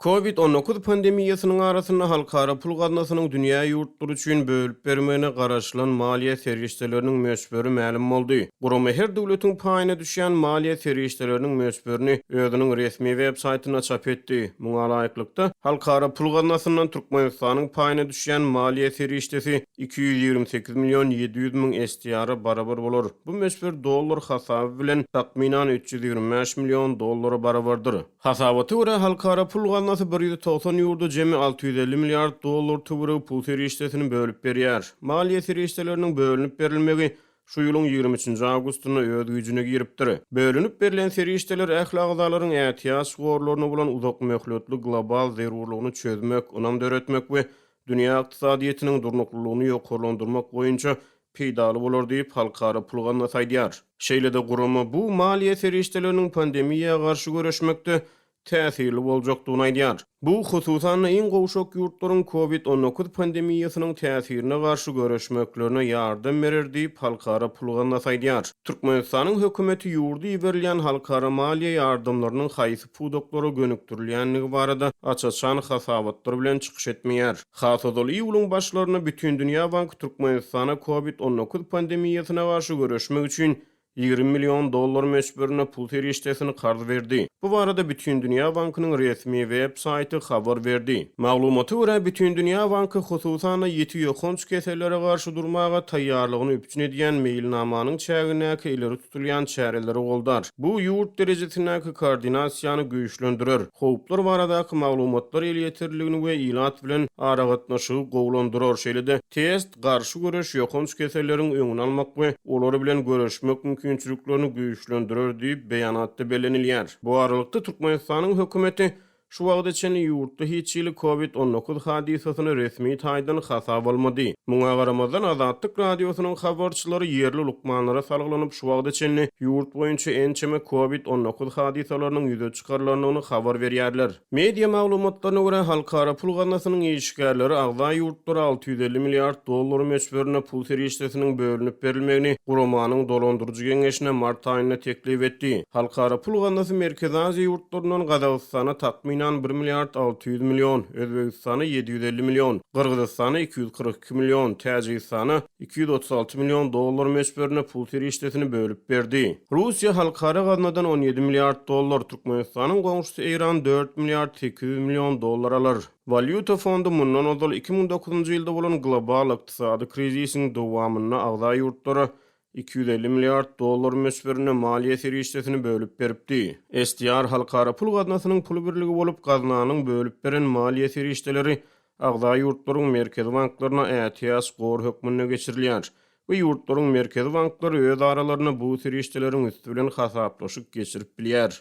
Covid-19 pandemiýasynyň arasynda halkara pul gaznasynyň dünýä ýurtları üçin bölüp bermegine garaşylan maliýe serişdeleriniň möçberi ma'lum boldy. Gurama her döwletiň paýyna düşýän maliýe serişdeleriniň möçberini özüniň resmi web-saýtyna çap etdi. Muňa laýyklykda halkara pul gaznasynyň Türkmenistanyň paýyna düşýän maliýe serişdesi 228 milyon 700 000 SDR barabar bolar. Bu möçber dollar hasaby bilen takminan 325 milyon dollara barabardyr. Hasabaty görä halkara pul gaznasy 190 ýurda jemi 650 milliard dollar tuguru pul serişdesini bölüp berýär. Maliýe serişdeleriniň bölünip berilmegi şu ýylyň 23 awgustyna öz güýjüne giripdir. Bölünip berilen serişdeler ählakçylaryň ähtiýaç gorlaryna bolan uzak möhletli global zerurlygyny çözmek, onam döretmek we dünýä ykdysadyýetyniň durnuklygyny ýokarlandyrmak boýunça peýdaly bolar diýip halkara pul gaznasy aýdýar. Şeýle de gurama bu maliýe serişdeleriniň pandemiýaga garşy göreşmekde täsirli boljakdygyny aýdýar. Bu hususan iň gowşak ýurtlaryň Covid-19 pandemiýasynyň täsirine garşy göreşmeklerine ýardam berer diýip halkara pul gaznasy aýdýar. Türkmenistanyň hökümeti ýurdy berilýän halkara maliýe ýardamlarynyň haýsy pudoklary gönükdirilýänligi barada açaçan hasabatlar bilen çykyş etmeýär. Hasadaly ýylyň başlaryna bütün dünýä banky Türkmenistana Covid-19 pandemiýasyna garşy göreşmek üçin 20 milyon dollar möçberine pul serişdesini karz verdi. Bu barada Bütün Dünya Bankynyň resmi web-saýty habar berdi. Maglumaty görä Bütün Dünya Banky hususan ýeti ýokunç keselere garşy durmaga taýýarlygyny üpçün edýän mailnamanyň çägine ileri tutulýan çäreleri goldar. Bu ýurt derejesindäki koordinasiýany güýçlendirer. Howplar baradaky maglumatlar ele ýetirligini we ilat bilen aragatnaşygy gowlandyrar. Şeýle-de test garşy göreş ýokunç keselleriň öňüni almak we olary bilen göreşmek mümkinçiliklerini güýçlendirer diýip beýanatda bellenilýär. Bu aralykda Türkmenistanyň hökümeti şu wagda çen ýurtda hiç ýyly Covid-19 hadisasyny resmi taýdan hasap almady. Muňa garamazdan Azatlyk radiosynyň habarçylary ýerli lukmanlara salgylanyp şu wagda çen ýurt boýunça ençeme Covid-19 hadisalarynyň ýüze çykarlaryny habar berýärler. Media maglumatlaryna görä halkara pul gaznasynyň işgärleri agza ýurtlara 650 milliard dollar möçberine pul serişdesiniň bölünip berilmegini Guramanyň dolandyrjy geňeşine mart aýyna teklip etdi. Halkara pul gaznasy Merkez Aziýa ýurtlarynyň Gazagystana takminan 1 milyard 600 milyon, Özbekistana 750 milyon, Kırgızstana 242 milyon, Täjikistana 236 milyon dollar möçberine pul serişdesini bölüp berdi. Russiýa halkara gaznadan 17 milyard dollar, Türkmenistanyň goňşusy Iran 4 milyard 800 milyon dollar alar. Valyuta fondu mundan ozal 2009 ýylda bolan global ykdysady krizisiň dowamyna agza ýurtlara 250 milyard dollar möçberine maliýe serişdesini bölüp beripdi. SDR halkara pul gaznasynyň pul birligi bolup gaznanyň bölüp beren maliýe serişdeleri agza ýurtlaryň merkez banklaryna ähtiýaç gor hökmüne geçirilýär. Bu ýurtlaryň merkez banklary öz aralaryna bu serişdeleriň üstü bilen hasaplaşyp geçirip bilýär.